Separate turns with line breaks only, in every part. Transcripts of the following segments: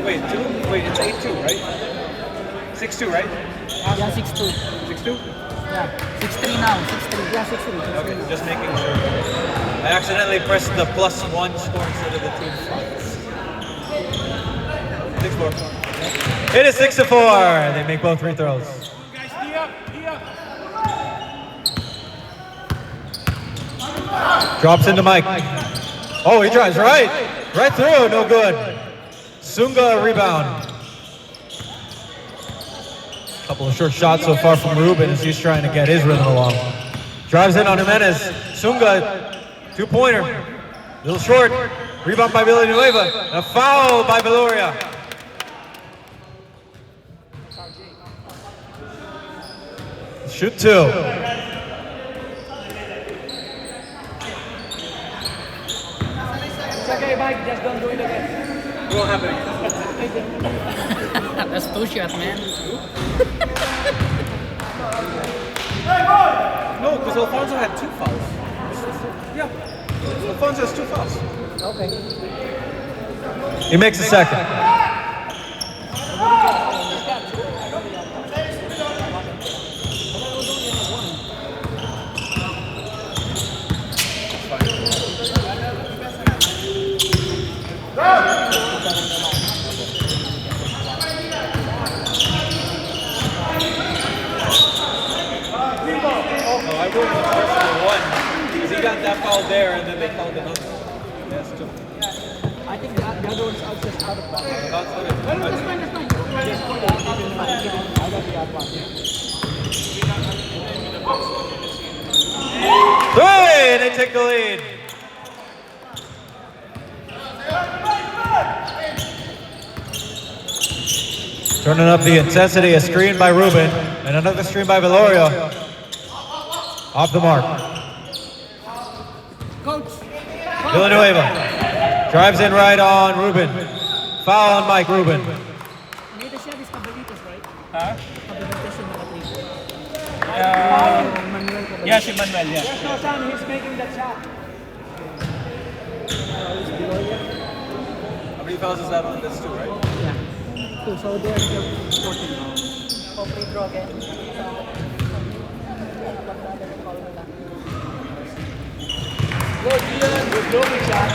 Wait, 2? Wait, it's 8-2, right? 6-2, right?
Yeah, 6-2.
6-2?
Yeah, 6-3 now. 6-3. Yeah, 6-3.
Okay, just making sure. I accidentally pressed the +1 score instead of the team shots. 6-4. It is 6-4. They make both free throws. Drops into Mike. Oh, he drives right through, no good. Sunga rebound. Couple of short shots so far from Ruben as he's trying to get his rhythm along. Drives in on Jimenez. Sunga, 2-pointer. A little short. Rebound by Villanueva. And a foul by Viloria. Shoot 2.
It's okay, Mike. Just don't do it again.
It won't happen.
That's 2 shots, man.
No, because Alfonso had 2 fouls. Yeah. Alfonso has 2 fouls.
Okay.
He makes a second. I wouldn't have personally won because he got that foul there and then they called another. Yes, 2.
I think the other one's out just out of bounds.
That's what it is.
No, that's fine, that's fine. Just put that out of bounds. I got the out bounds.
3, and they take the lead. Turning up the intensity, a screen by Ruben, and another screen by Viloria. Off the mark.
Coach.
Villanueva drives in right on Ruben. Foul on Mike Ruben.
May the chef is Cabalitos, right?
Huh?
Cabalitos yung naka-3. Manuel Cabalitos.
Yes, Emmanuel, yeah.
Yes, no, son, he's making that shot.
How many fouls is that on? That's 2, right?
Yeah. So they're 14 now. Oh, free throw again. Go, Gian. Good looking shot.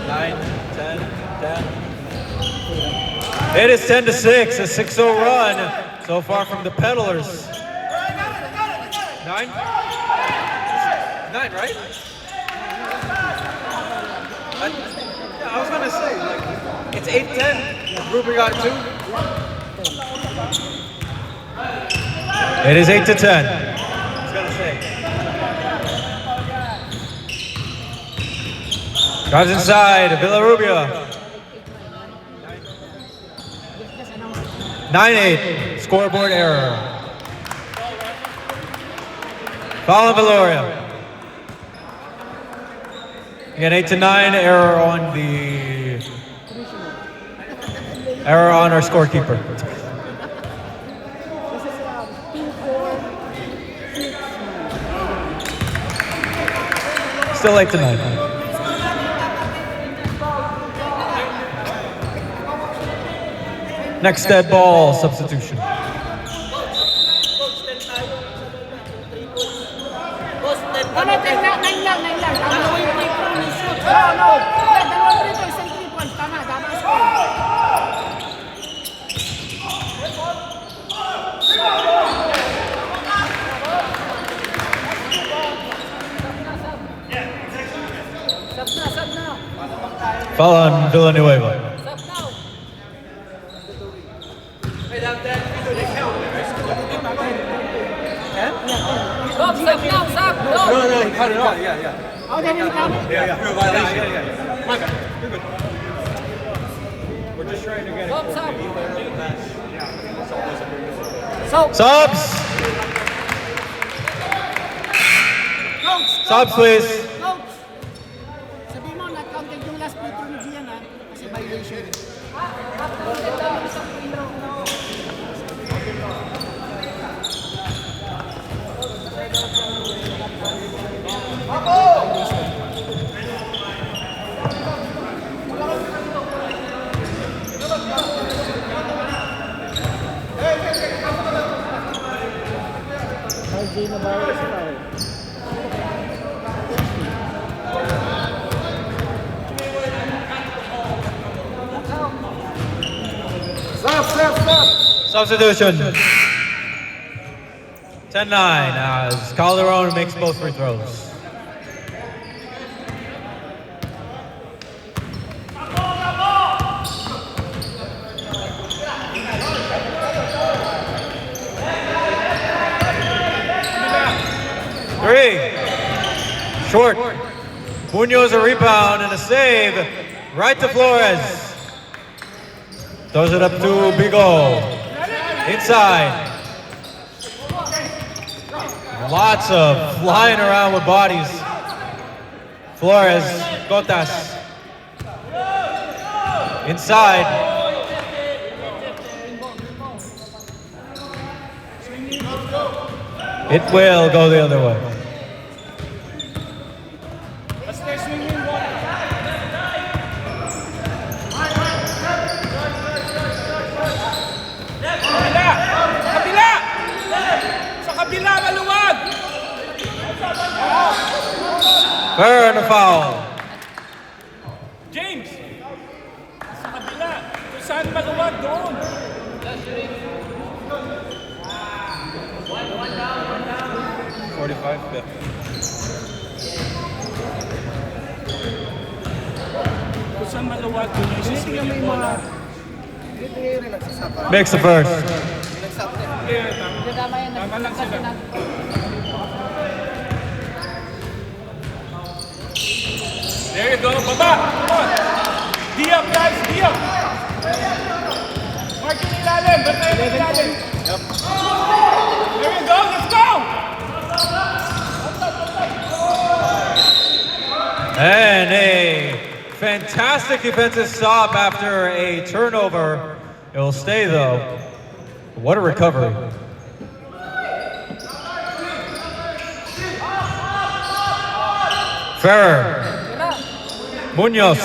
Nine, 10, 10. It is 10-6, a 6-0 run so far from the Peddlers. 9? 9, right? I was gonna say, like, it's 8-10. Ruben got 2. It is 8-10. I was gonna say. Drives inside, Villarubia. 9-8, scoreboard error. Foul on Viloria. Again, 8-9, error on our scorekeeper. Still 8-9. Next dead ball substitution. Foul on Villanueva.
Stop now.
No, he cut it off. Yeah.
Oh, then you count it?
Yeah. My bad. You're good. We're just trying to get it. Subs! Subs, please.
Coach! Sabi mo, not-counted yung last free throw ni Gian, ha? Kasi violation. Gina Bauer is foul.
Substitution. 10-9 as Calderon makes both free throws. Three. Short. Munoz a rebound and a save. Right to Flores. Throws it up to Bigo. Inside. Lots of flying around with bodies. Flores. Gotas. Inside. It will go the other way. Fair and a foul.
James! Sa kabila. Kung saan maluwag doon. Kung saan maluwag doon yung siswing yung bola.
Makes the first.
Tama lang sila. There you go, baba! Come on! Diop, guys! Diop! Mark yung ilalim! Basta yung ilalim! There you go! Let's go!
And a fantastic defensive stop after a turnover. It will stay though. What a recovery. Ferrer. Munoz.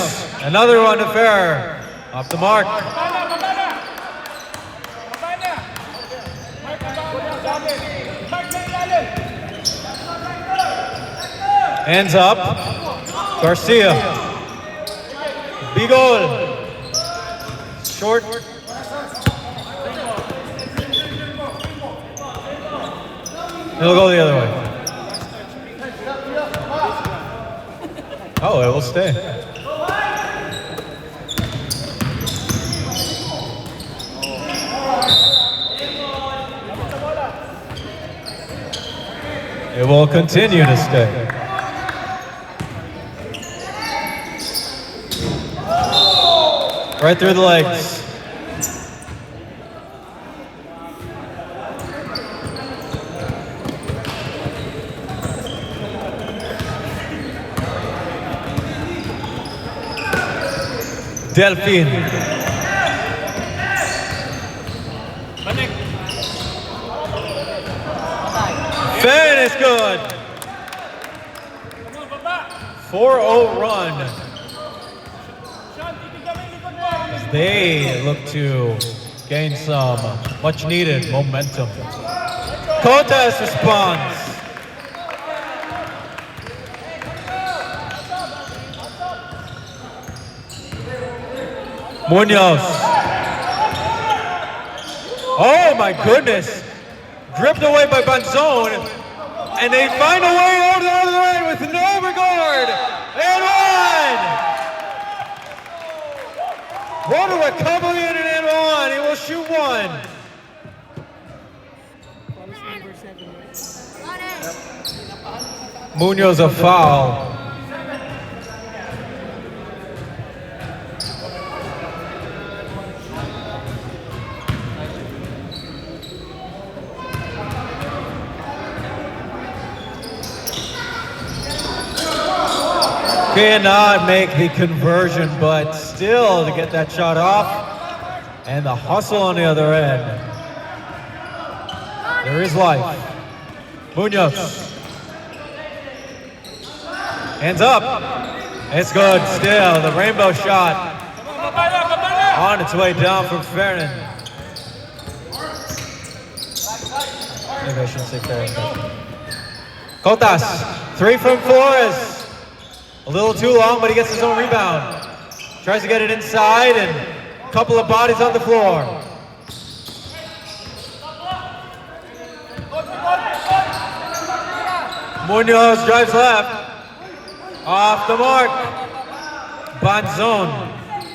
Another one to Ferrer. Off the mark.
Baba na! Baba na! Baba na! Mark, baba na! Ilalim! Mark na ilalim!
Hands up. Garcia. Bigol. Short. It'll go the other way. Oh, it will stay. It will continue to stay. Right through the legs. Delphine.
Balik!
Finish good.
Come on, baba!
4-0 run.
Sean, titigan mo yung likod mo!
They look to gain some much needed momentum. Cotas responds. Munoz. Oh my goodness. Dripped away by Banzone. And they find a way over the other end with no regard. And one. What a recovery in an and one. He will shoot one. Munoz a foul. Cannot make the conversion, but still to get that shot off. And the hustle on the other end. There is life. Munoz. Hands up. It's good still. The rainbow shot on its way down from Fernan. Maybe I shouldn't say fair. Cotas, 3 from Flores. A little too long, but he gets his own rebound. Tries to get it inside, and a couple of bodies on the floor. Munoz drives left. Off the mark. Banzon.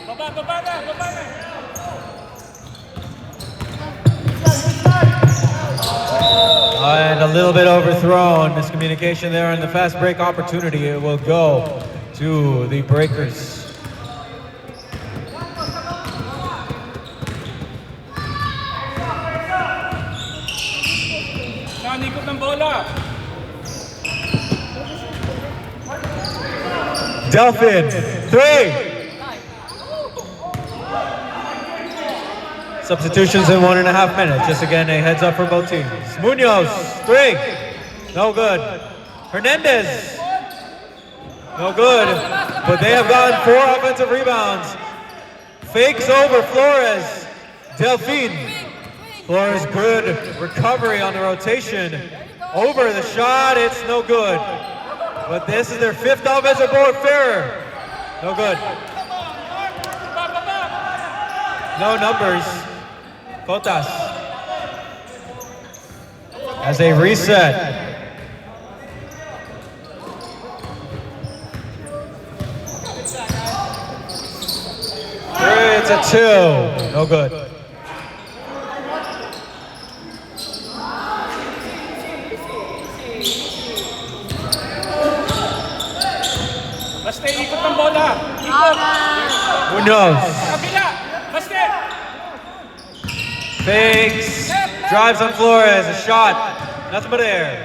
Baba na.
And a little bit overthrown. Miscommunication there on the fast break opportunity. It will go to the Breakers.
Nanikot ng bola.
Delphin, 3. Substitutions in 1.5 minutes. Just again, a heads up for both teams. Munoz, 3. No good. Hernandez. No good. But they have gotten 4 offensive rebounds. Fakes over Flores. Delphin. Flores, good recovery on the rotation. Over the shot, it's no good. But this is their 5th offensive board. Ferrer. No good. No numbers. Cotas. As they reset. It's a 2. No good.
Basta ikot ng bola. Ikot.
Munoz.
Kabila. Basta.
Fakes. Drives on Flores. A shot. Nothing but air.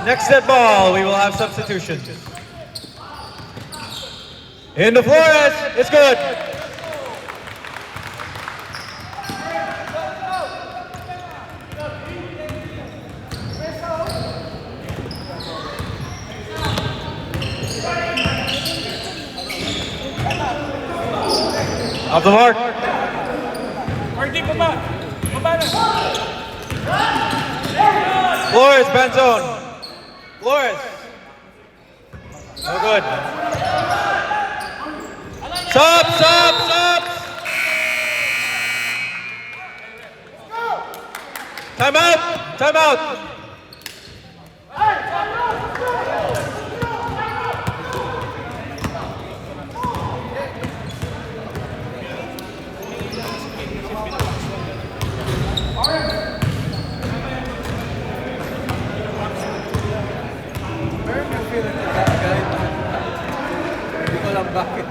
Next set ball, we will have substitutions. Into Flores. It's good. Off the mark.
Marty, baba. Baba na.
Flores, Banzon. Flores. No good. Sub. Timeout.
Hindi ko alam bakit.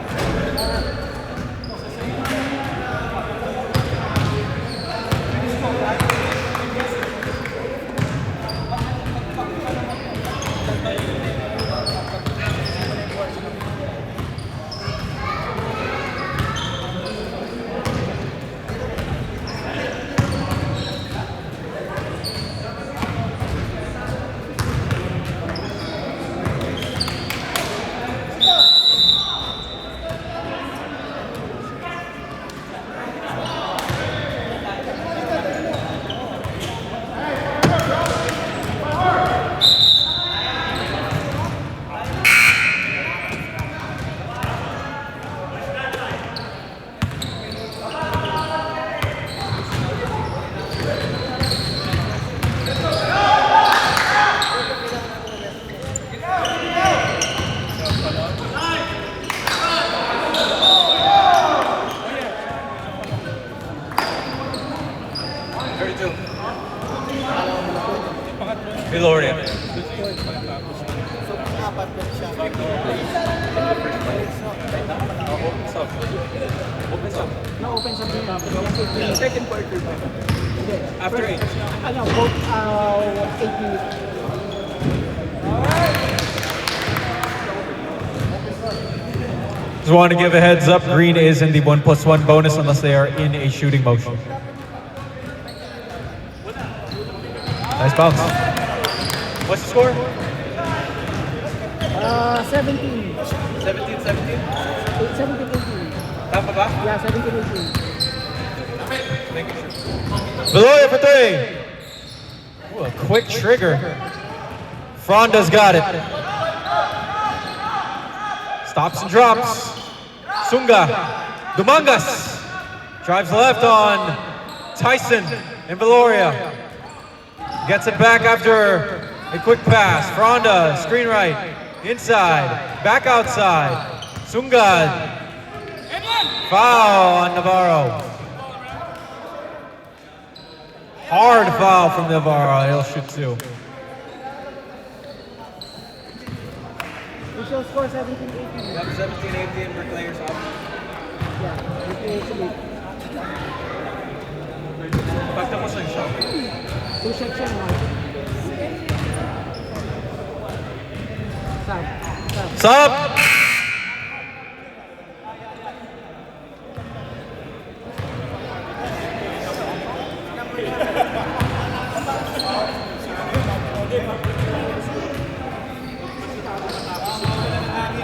Viloria. Second quarter ba?
After 8.
Ano, both 8 minutes.
Just want to give a heads up, green is in the 1+1 bonus unless they are in a shooting motion. Nice bounce. What's the score?
17.
17-17?
17-18.
Tama ba?
Yeah, 17-18.
Viloria for three. Ooh, a quick trigger. Fronda's got it. Stops and drops. Sunga. Dumangas. Drives left on Tyson and Viloria. Gets it back after a quick pass. Fronda, screen right. Inside. Back outside. Sunga. Foul on Navarro. Hard foul from Navarro. He'll shoot two.
We shall score 17-18.
Yep, 17-18 for players out.
Yeah, 18-18.
Pagta mo sa shot.
Two section one. Sub.
Sub.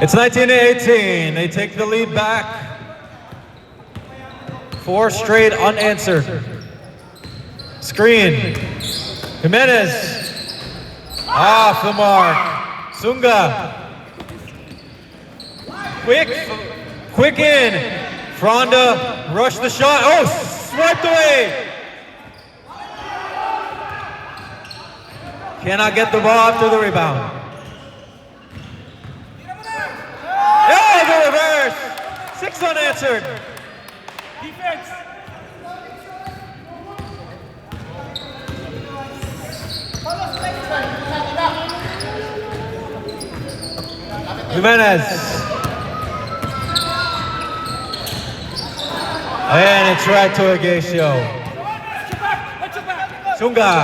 It's 19-18. They take the lead back. 4 straight unanswered. Screen. Jimenez. Off the mark. Sunga. Quick in. Fronda rushed the shot. Oh, swiped away. Cannot get the ball after the rebound. Oh, the reverse. 6 unanswered.
Defense.
Jimenez. And it's right to Agacio. Sunga.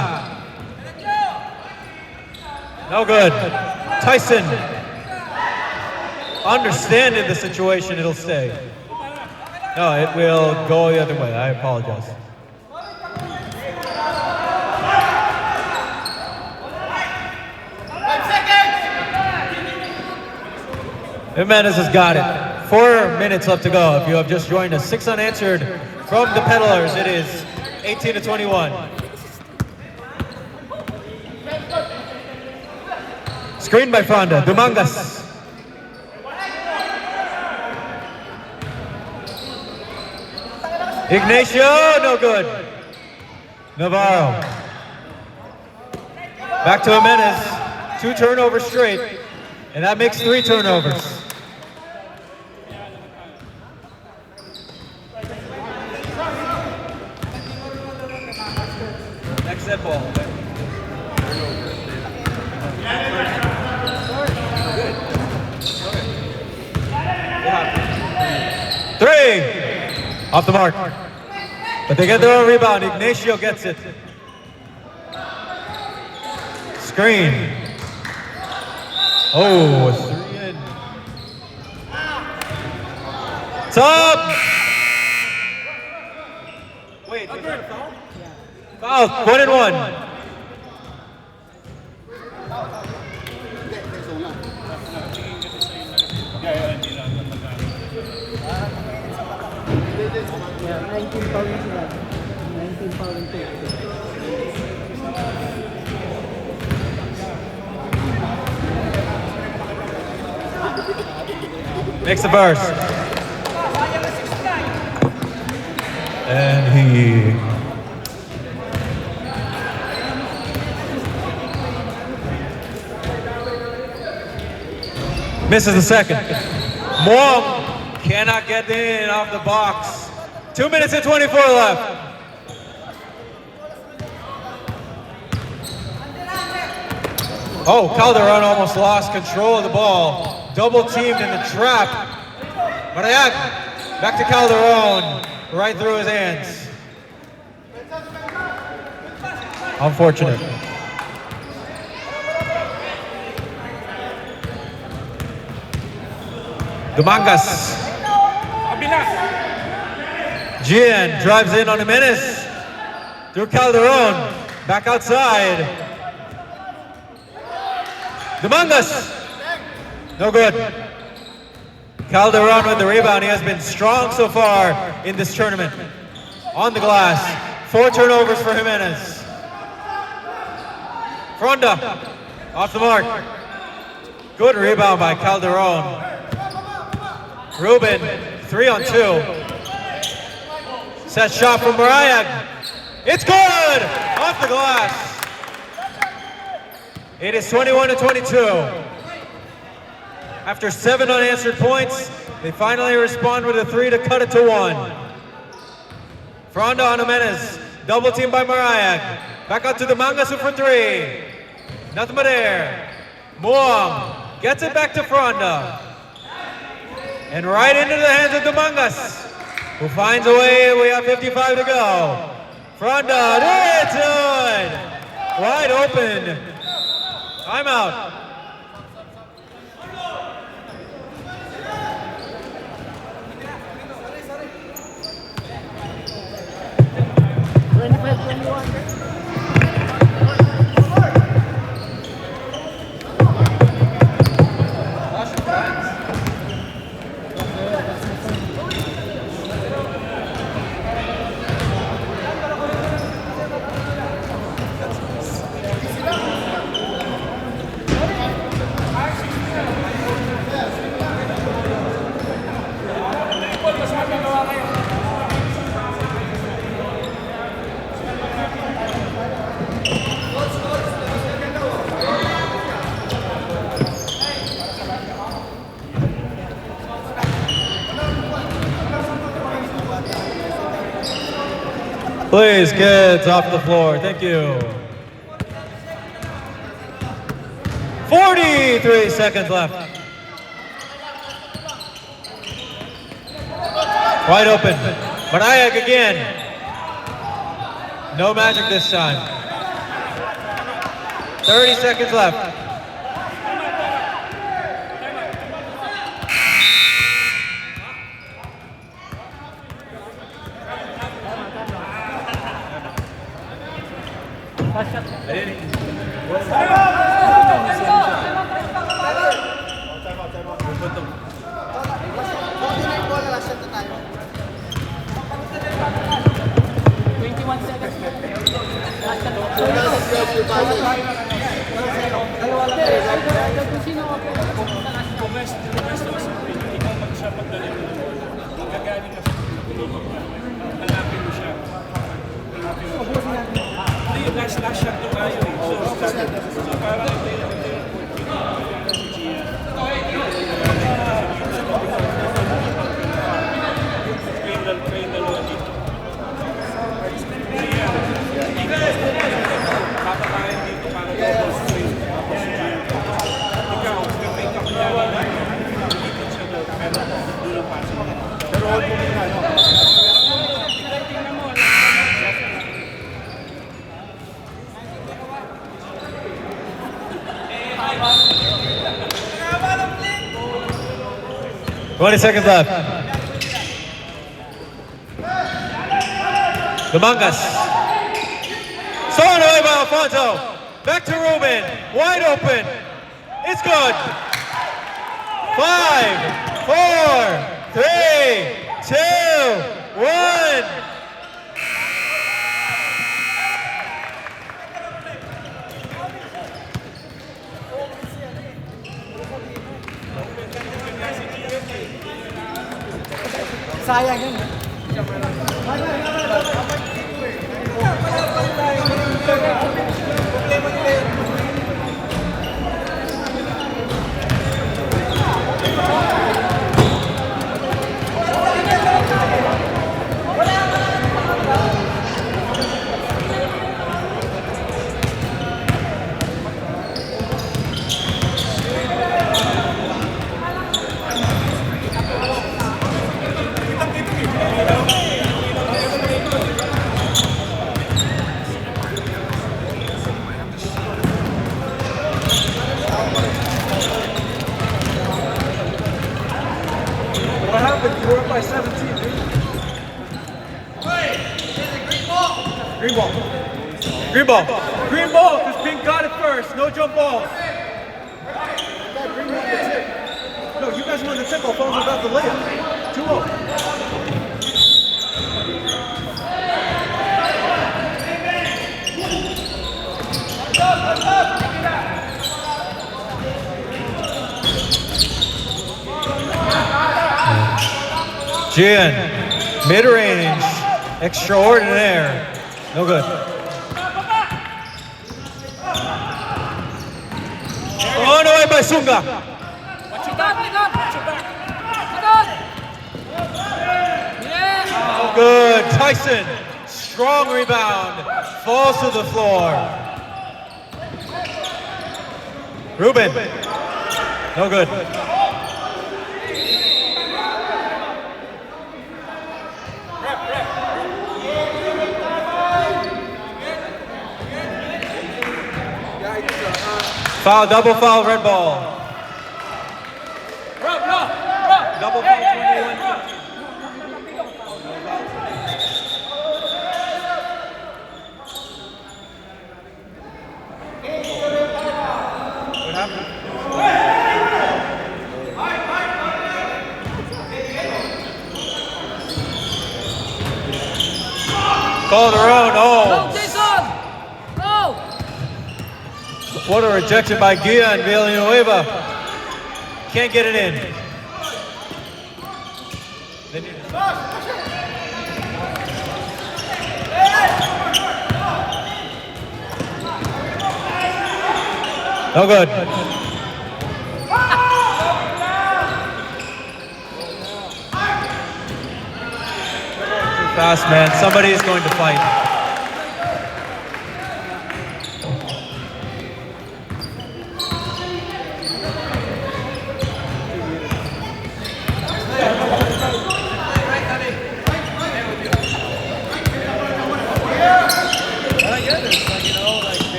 No good. Tyson. Understanding the situation, it'll stay. No, it will go the other way. I apologize. Jimenez has got it. 4 minutes left to go. If you have just joined us, 6 unanswered from the Peddlers. It is 18-21. Screen by Fronda. Dumangas. Ignacio, no good. Navarro. Back to Jimenez. 2 turnovers straight. And that makes 3 turnovers.
Next set ball.
Three. Off the mark. But they get their own rebound. Ignacio gets it. Screen. Oh, 3 in. Top. Wait, is there a foul? Foul. 1 and 1.
Yeah, 19 foul na sila. 19 foul and 2.
Makes the burst. And he misses the second. Moang cannot get in off the box. 2 minutes and 24 left. Oh, Calderon almost lost control of the ball. Double teamed in the trap. Marayag, back to Calderon, right through his hands. Unfortunate. Dumangas. Gian drives in on Jimenez. Through Calderon. Back outside. Dumangas. No good. Calderon with the rebound. He has been strong so far in this tournament. on the glass. 4 turnovers for Jimenez. Fronda off the mark. Good rebound by Calderon. Ruben, 3 on 2. Set shot from Marayag. It's good! Off the glass. It is 21-22. After 7 unanswered points, they finally respond with a 3 to cut it to 1. Fronda on Jimenez. Double team by Marayag. Back out to the Mangasu for 3. Nothing but air. Muang gets it back to Fronda. And right into the hands of Dumangas, who finds a way. We have 55 to go. Fronda, it's good! Wide open. Timeout. Please, kids, off the floor. Thank you. 43 seconds left. Wide open. Marayag again. No magic this time. 30 seconds left.
Last shot to tayo eh. So parang
Twenty seconds left. Dumangas. Stolen away by Alfonso. Back to Ruben. Wide open. It's good. 5, 4, 3, 2, 1.
Sayang yun.
What happened? You were up by 17, dude. Green ball.
Green ball.
Green ball, because Pink got it first. No jump balls. No, you guys won the tip-off. Phone's about the layup. 2-0.
Gian, mid-range, extraordinaire. No good. Oh, no way by Sunga.
Watch your back, watch your back.
No good. Tyson, strong rebound, falls to the floor. Ruben, no good. Foul, double foul, red ball. Double foul, 21. What happened? Call their own. Oh.
Jason! No!
What a rejection by Gian Villanueva. Can't get it in. They need to stop. No good. Too fast, man. Somebody is going to fight.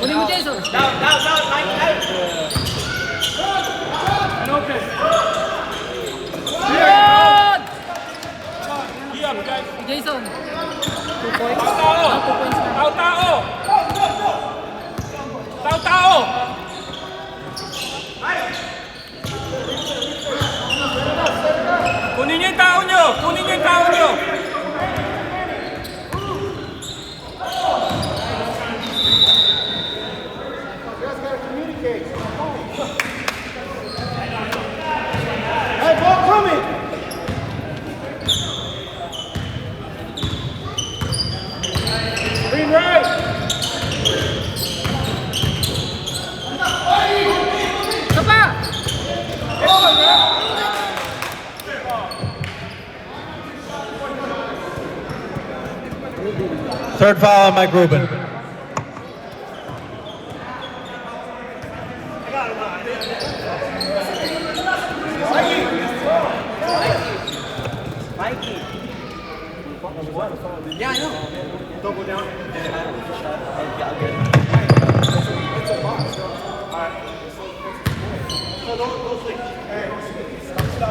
Kunin mo, Jason. Yun! Jason. 2 points. 2 points na.
Tao! Kunin niyo yung tao niyo! Kunin niyo yung tao niyo!
Hey, ball coming!
Green right! Isa pa!
Third foul on Mike Rubin.
Yeah, I know.
Double down.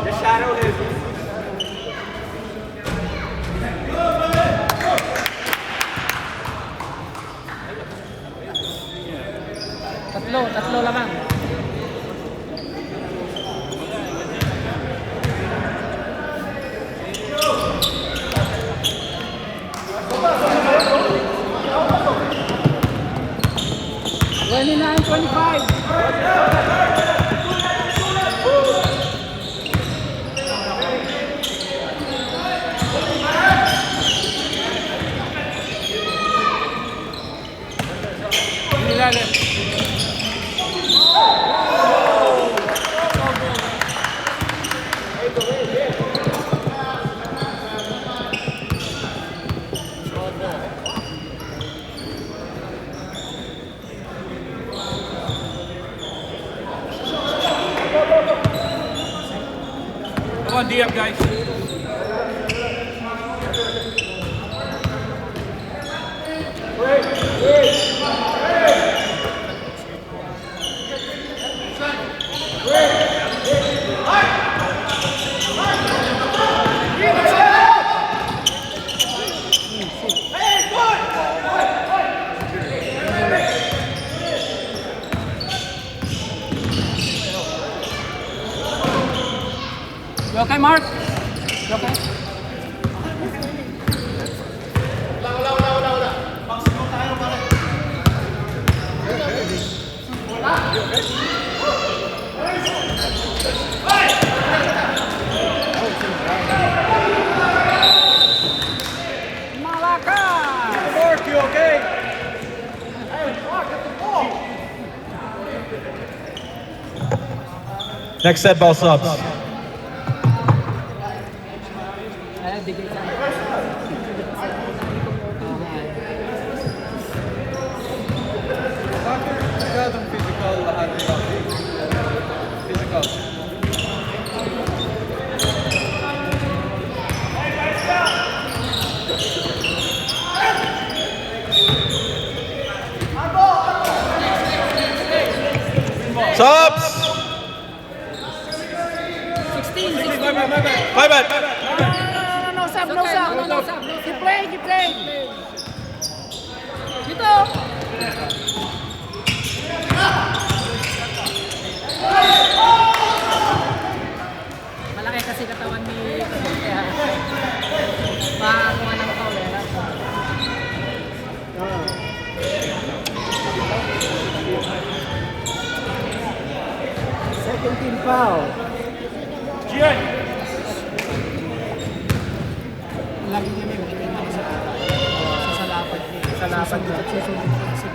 The shadow is.
Tatlo lamang. Twenty-nine, 25.
Come on, DM guys.
You okay, Mark? You okay?
Next set ball subs.
Ay, bigay sa
Masyadong physical lahat nila. Physical.
Subs!
16.
My bad.
No, Sam. Keep playing. Dito. Malaki kasi katawan ni kaya makakuha ng foul eh. Second team foul.
Gian.
Lagi niya may makikita sa salapan niya. Salapan dito. Susunod niya kasi.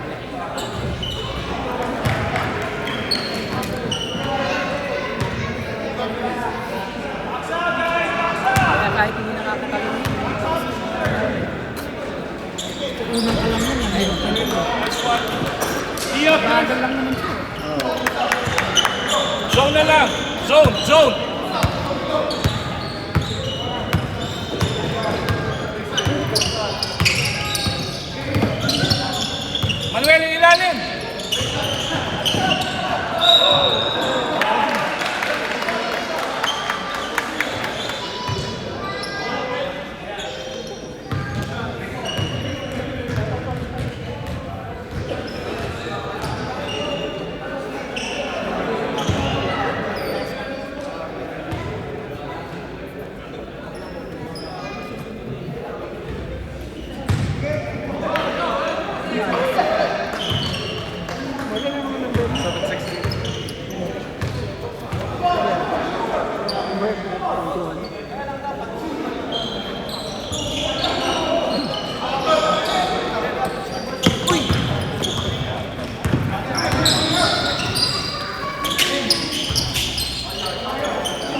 Kaya kahit hindi nakakatalong unang alam mo na meron ka nito.
Diop.
Bagal lang naman ito.
Zone na lang. Zone. Manuel, ilalim.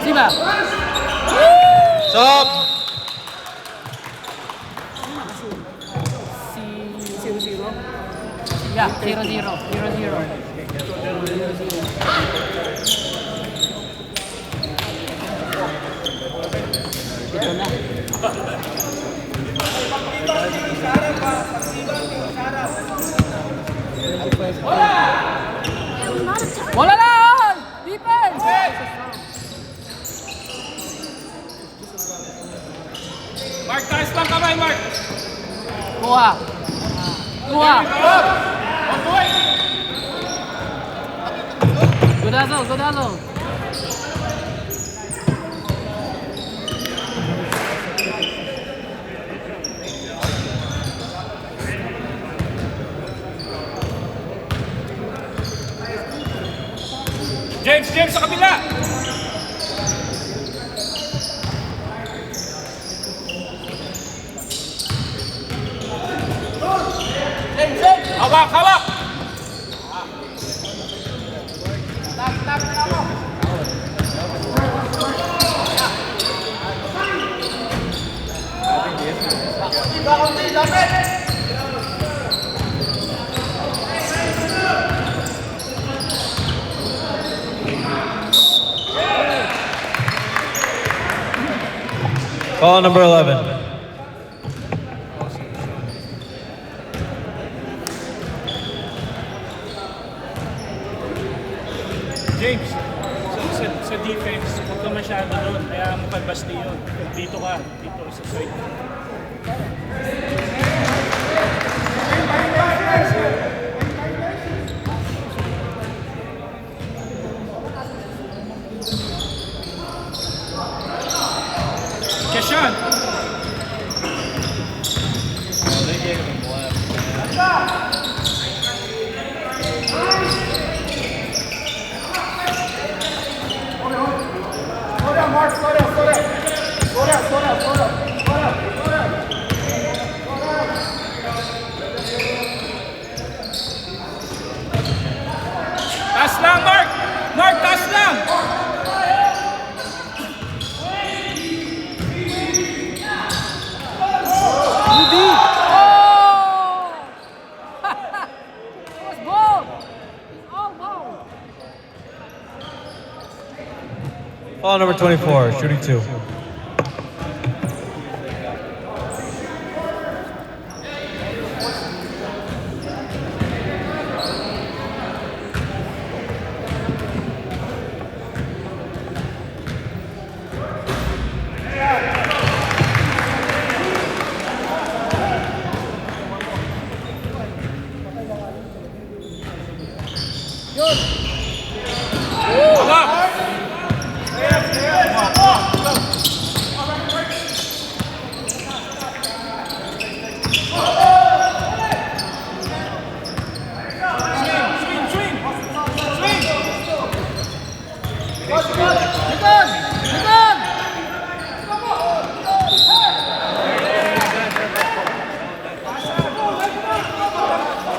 Diba?
Sub!
Si 0-0? Yeah, 0-0. Ito na. Wala lang! Defense!
Mark, taas lang kamay, Mark.
Kuha.
On point.
Godazo.
James sa kabila. Hawak.
Call number 11.
James, sa defense, huwag ka masyado doon. Kaya mo kalbasti yun. Dito sa side. Keshan!
Foul number 24, shooting 2.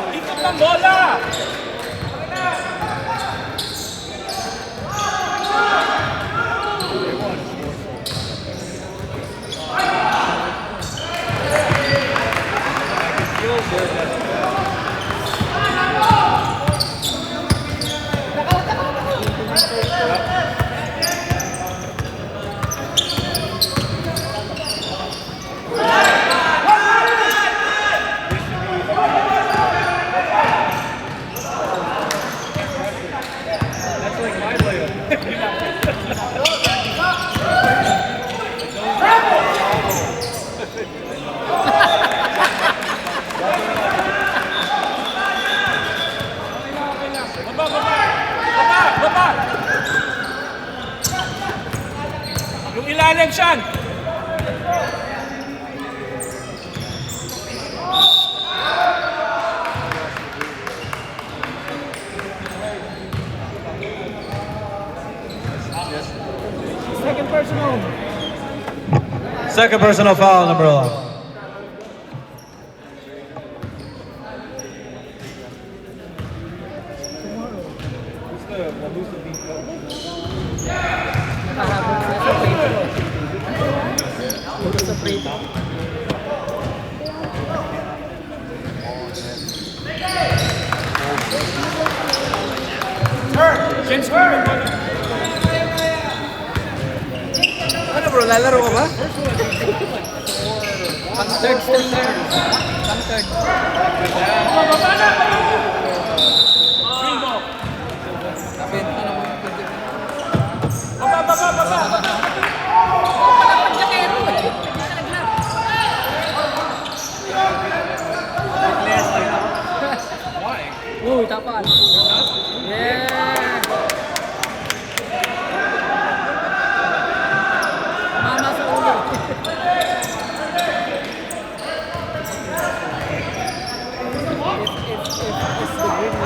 Ikot ng bola!
That's like my layup.
Baba! Yung ilalim siyan!
Second personal.
Second personal foul, number 11.
Who's the beat coach?
Nakahabol sila sa free throw. Puro sa free throw.
Change ko yung bola.
Ano bro, lalaro ka ba? Pang-third. Pang-third.
Baba na! Swing mo!
Kapit, ano mo yung pwede?
Baba!
Uy, tapan. Yeah! Mama sa ulo. If the green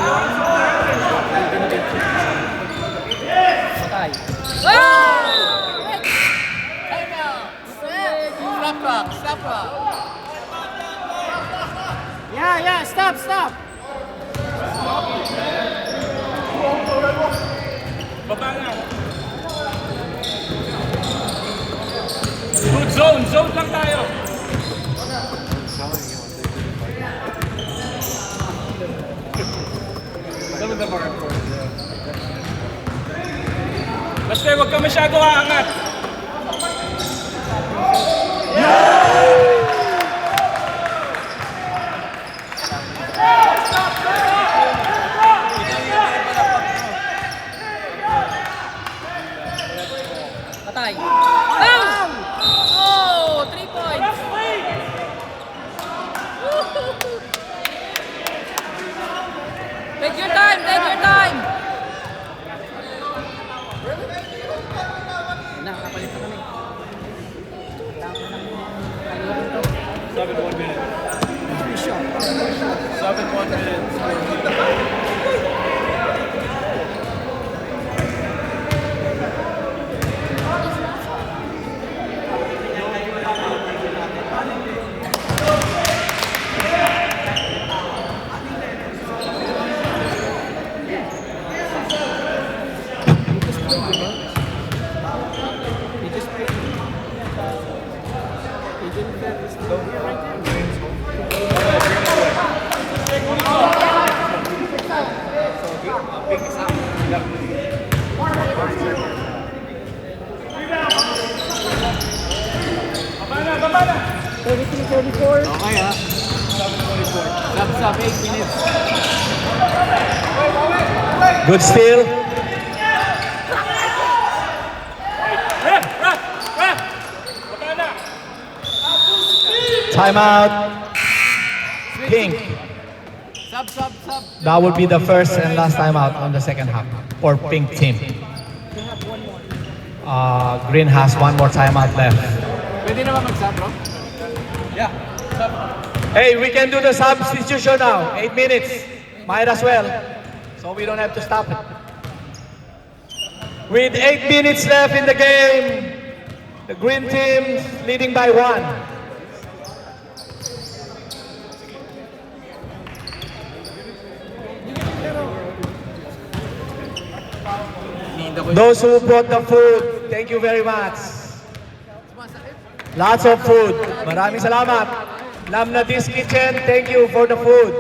wins, patay. Stop rock. Yeah, stop.
Baba na! Good zone lang tayo!
Some of them are important.
Basta huwag ka masyado aangat!
Patay. Bang! Oh, 3 points. Take your time. Nakakapalit na kami.
7-1 minute. 7-1 minute.
Baba na!
33-34.
Okay ah. Sub 8 minutes.
Good steal.
Baba na!
Timeout. Pink.
Sub.
That would be the first and last timeout on the second half for Pink team. Green has one more timeout left.
Pwede naman mag-sub, bro? Yeah. Sub.
Hey, we can do the substitution now. 8 minutes. Might as well. So we don't have to stop it. With 8 minutes left in the game, the green team leading by 1. Those who brought the food, thank you very much. Lots of food. Maraming salamat. Lamnadis Kitchen, thank you for the food.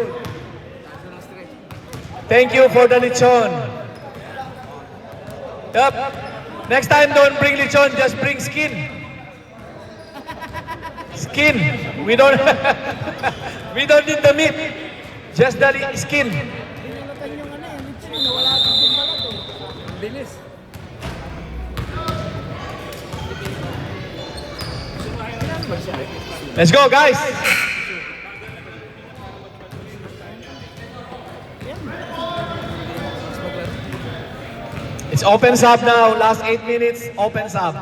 Thank you for the lechon. Yup. Next time, don't bring lechon, just bring skin. Skin. We don't we don't need the meat. Just the skin.
Pinulutan yung lechon, nawala dito yung balat oh.
Bilis.
Let's go, guys. It's open sub now. Last 8 minutes, open sub.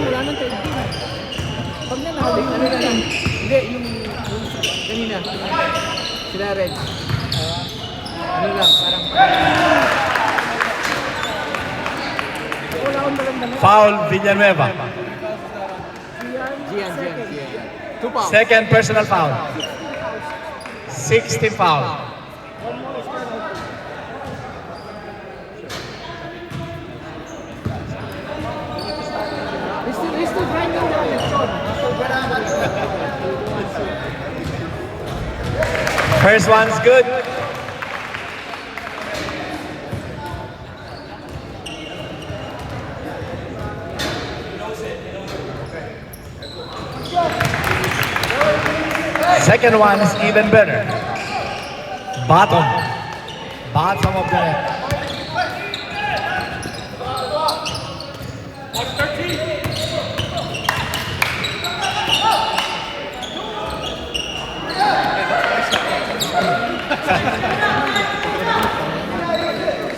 Wala nang 13. Pag nanalo,
Ano na lang? Hindi, yung kanina. Sila Red. Ano lang, parang...
wala akong dalang-dalang.
Foul Villanueva.
Gian. 2 pounds.
Second personal foul. 16 foul.
He's still grinding the lechon.
First one's good. Second one is even better. Bottom of the net.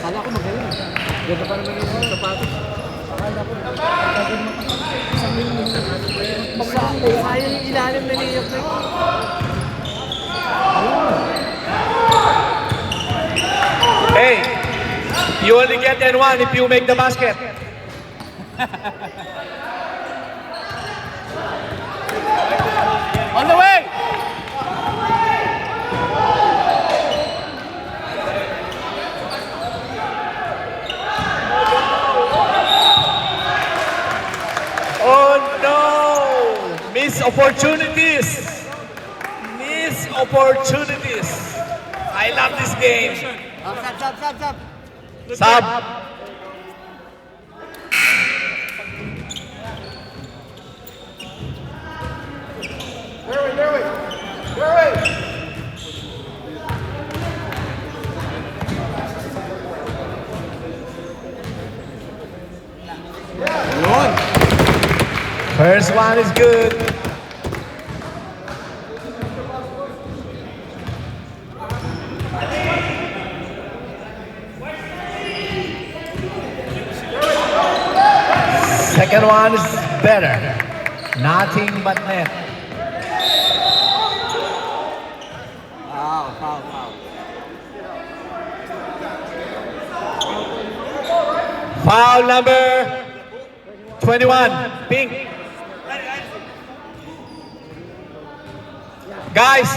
Kala ko magaling. Ganda pa naman yung sapatos. Sayang yung ilalim na niyok na yun.
Hey, you only get N1 if you make the basket.
On the way!
Oh no! Miss opportunities! Miss opportunities! I love this game.
Sub.
Sub.
Yun.
First one is good. Second one is better. Nothing but net.
Foul.
Foul number 21, Pink. Guys,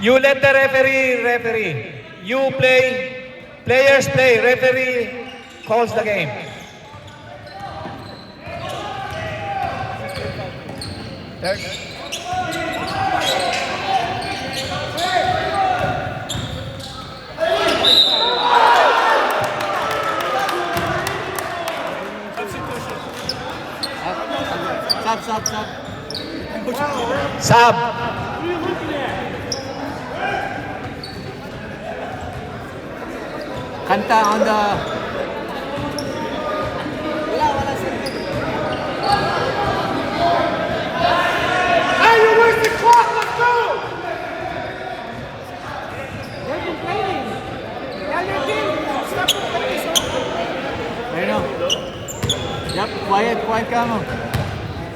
you let the referee. You play, players play, referee calls the game.
Third.
Substitution.
Sub.
Sub.
Kanta on the...
Hey, you wasted clock. Let's go.
They're complaining. Tell your team, stop complaining.
I know. Yep, quiet ka mo.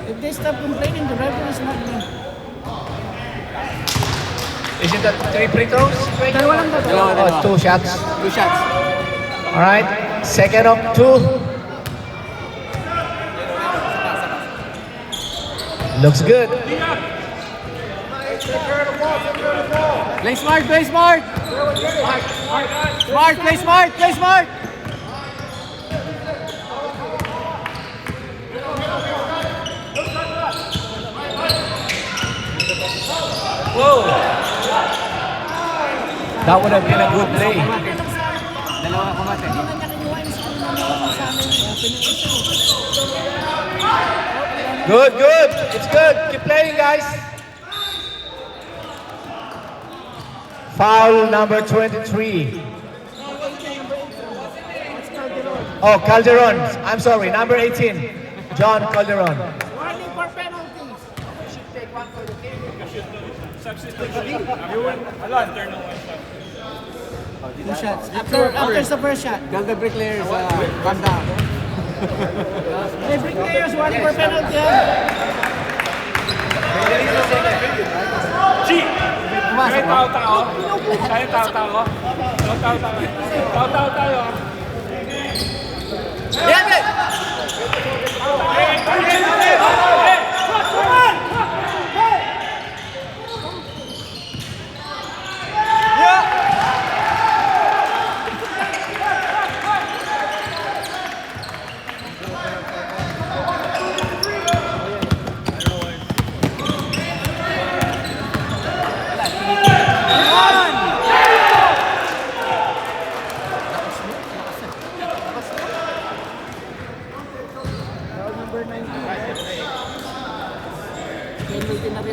If they stop complaining, the referee is not going.
Is it that 3 free throws?
Dalawa lang daw.
Oh, 2 shots.
2 shots.
All right. Second of 2. Looks good.
Play smart. Smart, play smart.
That would have been a good play.
Dalawa na kumate.
Hindi na niya kinuha yung screen na sa amin.
Good. It's good. Keep playing, guys. Foul number 23. Oh, Calderon. I'm sorry, number 18. John Calderon.
Warning for penalties.
Substitution. After no one shot.
2 shots.
After the first shot.
Tell the bricklayers, calm down.
The bricklayers warning for penalty.
G! Tayo tao-tao. Tayo tao-tao. Tao-tao tayo.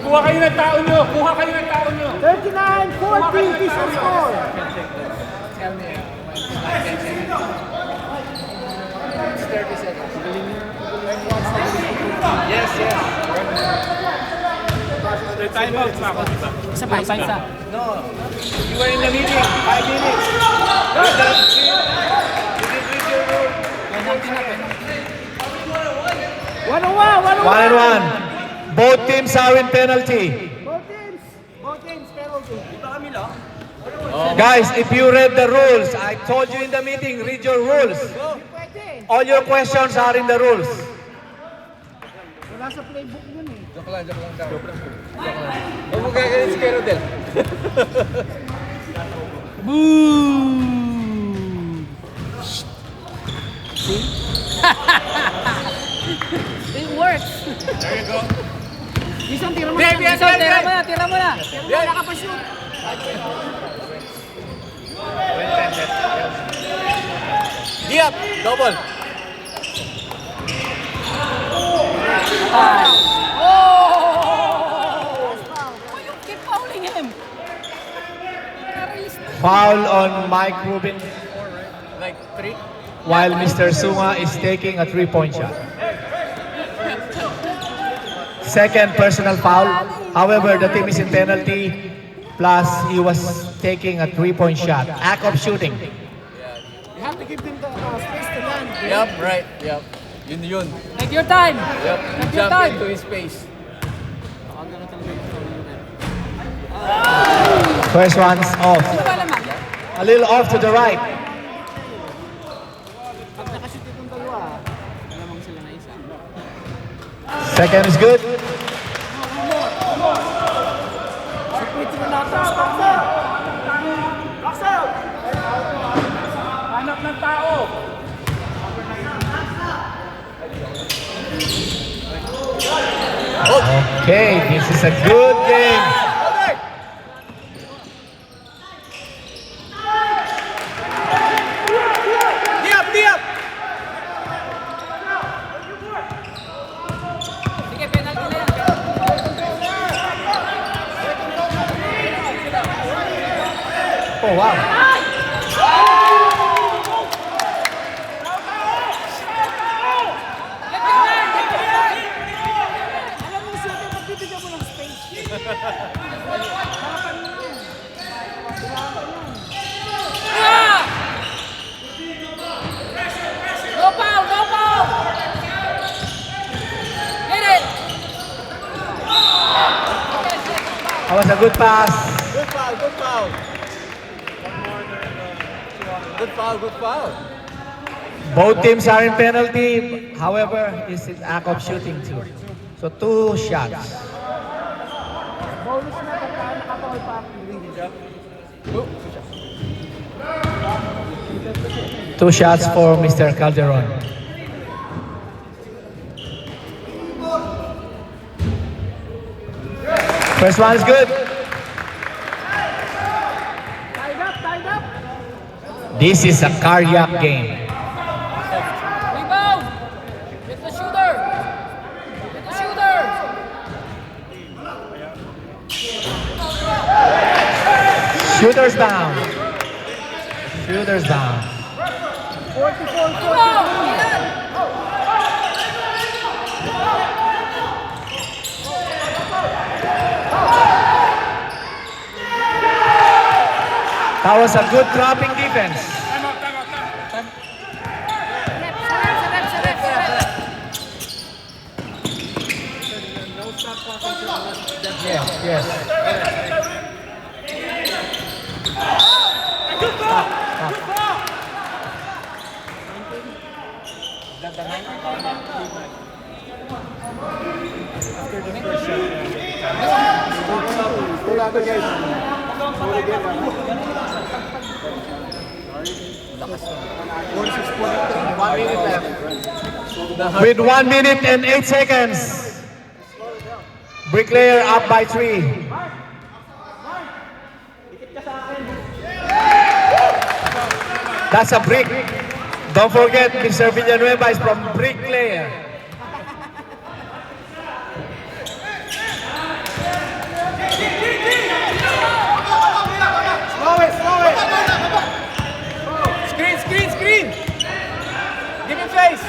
Kuha kayo ng tao nyo.
39-14 is the score.
Yes.
Time out na ako.
Isa pa.
You were in the meeting. 5 minutes. You didn't read your rule.
1-1.
1-1. Both teams are in penalty.
Both teams penalty.
Guys, if you read the rules, I told you in the meeting, read your rules.
Pwede.
All your questions are in the rules.
Wala sa playbook yun eh.
Joke lang. Huwag mo gagaling si Kerodel.
It works.
There you go.
Isang tira mo na. Tira mo na. Wala ka pa shoot.
Yep, double.
You keep fouling him.
Foul on Mike Rubin
Like 3.
while Mr. Sunga is taking a 3-point shot. Second personal foul. However, the team is in penalty. Plus, he was taking a 3-point shot. Act of shooting.
You have to give them the space to land.
Yep, right. Yep. Yun.
Take your time.
Yep.
Take your
Jump
time.
into his space.
First one's off. A little off to the right.
Pag nakashoot itong dalawa, malamang sila na isa.
Second is good.
Wait na natin ang stop na.
Hanap ng tao.
Oh,
Okay, this is a good game.
Sige, penalty na yan.
Oh, wow.
Alam mo siya, pagbibigyan mo ng space. No foul! No foul! Get it!
That was a good pass.
Good foul, good foul. Good foul, good foul.
Both teams are in penalty. However, it's an act of shooting too. So 2 shots.
Bonus na pagka nakapaul pa.
Two shots for Mr. Calderon. First one is good.
Tied up, tied up.
This is a cardiac game.
Rebound! Get the shooter! Get the shooter!
Shooters down. Shooters down.
Rebound! Yan!
That was a good dropping defense.
Time out, time out, time out.
Sarap, sarap.
Yes, yes. With 1 minute and 8 seconds, Bricklayer up by 3. That's a brick. Don't forget, Mr. Villanueva is from Bricklayer.
Screen, screen, screen. Give him face.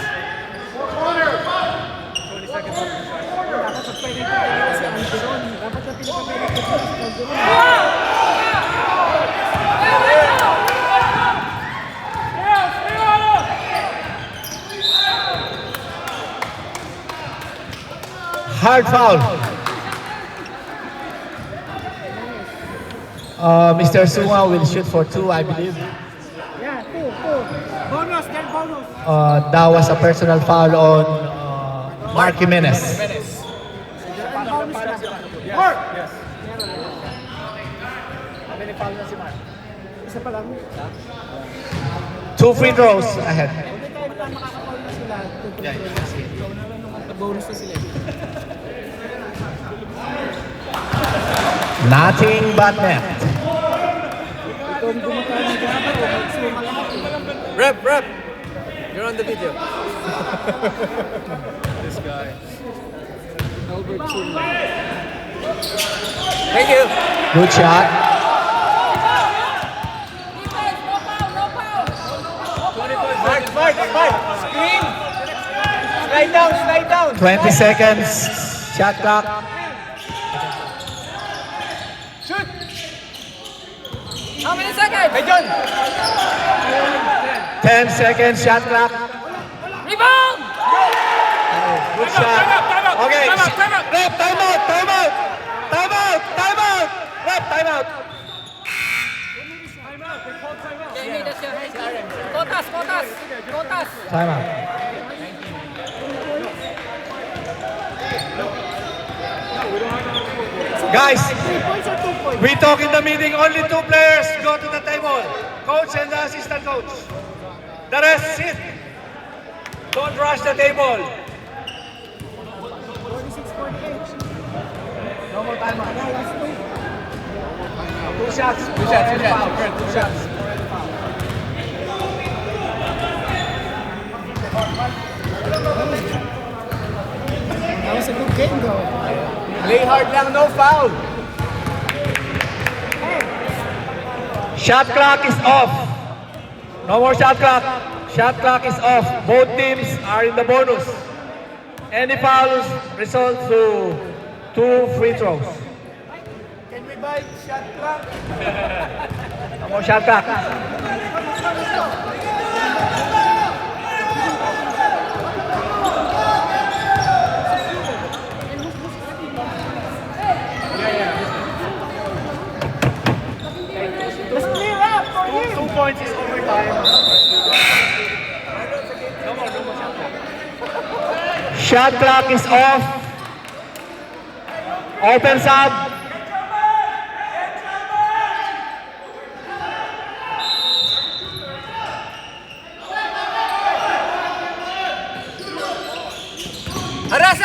Hard foul. Mr. Suma will shoot for 2, I believe.
Yeah, two. Bonus, then bonus.
That was a personal foul on Mark Jimenez.
Mark!
Isa pa lang.
2 free throws ahead.
Hindi tayo makakapaul na sila. Bonus na sila.
Nothing but net.
Rep, rep. You're on the video. This guy. Albert Chula. Thank you.
Good shot.
Defense, no foul, no foul.
Mark, Mark, Mark. Screen. Slide down, slide down.
20 seconds. Shot clock.
Shoot.
How many seconds?
Hey, John.
10 seconds. Shot clock.
Rebound!
Good shot. Okay.
Time out, time out.
Rep, time out, time out. Time out, time out. Rep, time out.
Jamie, that's your hand. Kotas.
Time out. Guys, we talk in the meeting, only 2 players go to the table. Coach and the assistant coach. The rest sit. Don't rush the table.
46-48.
shots.
Two shots.
That was a good game though.
Play hard lang, no foul.
Shot clock is off. No more shot clock. Shot clock is off. Both teams are in the bonus. Any fouls result to 2 free throws.
Can we buy shot clock?
No more shot clock.
Let's clear up for you.
2 points is overtime.
Shot clock is off. Open sub.
Aras!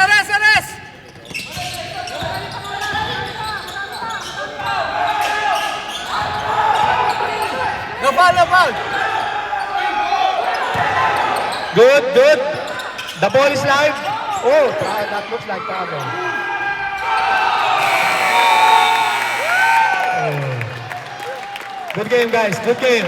No foul.
Good. The ball is live. Oh, that looks like travel. Good game, guys. Good game.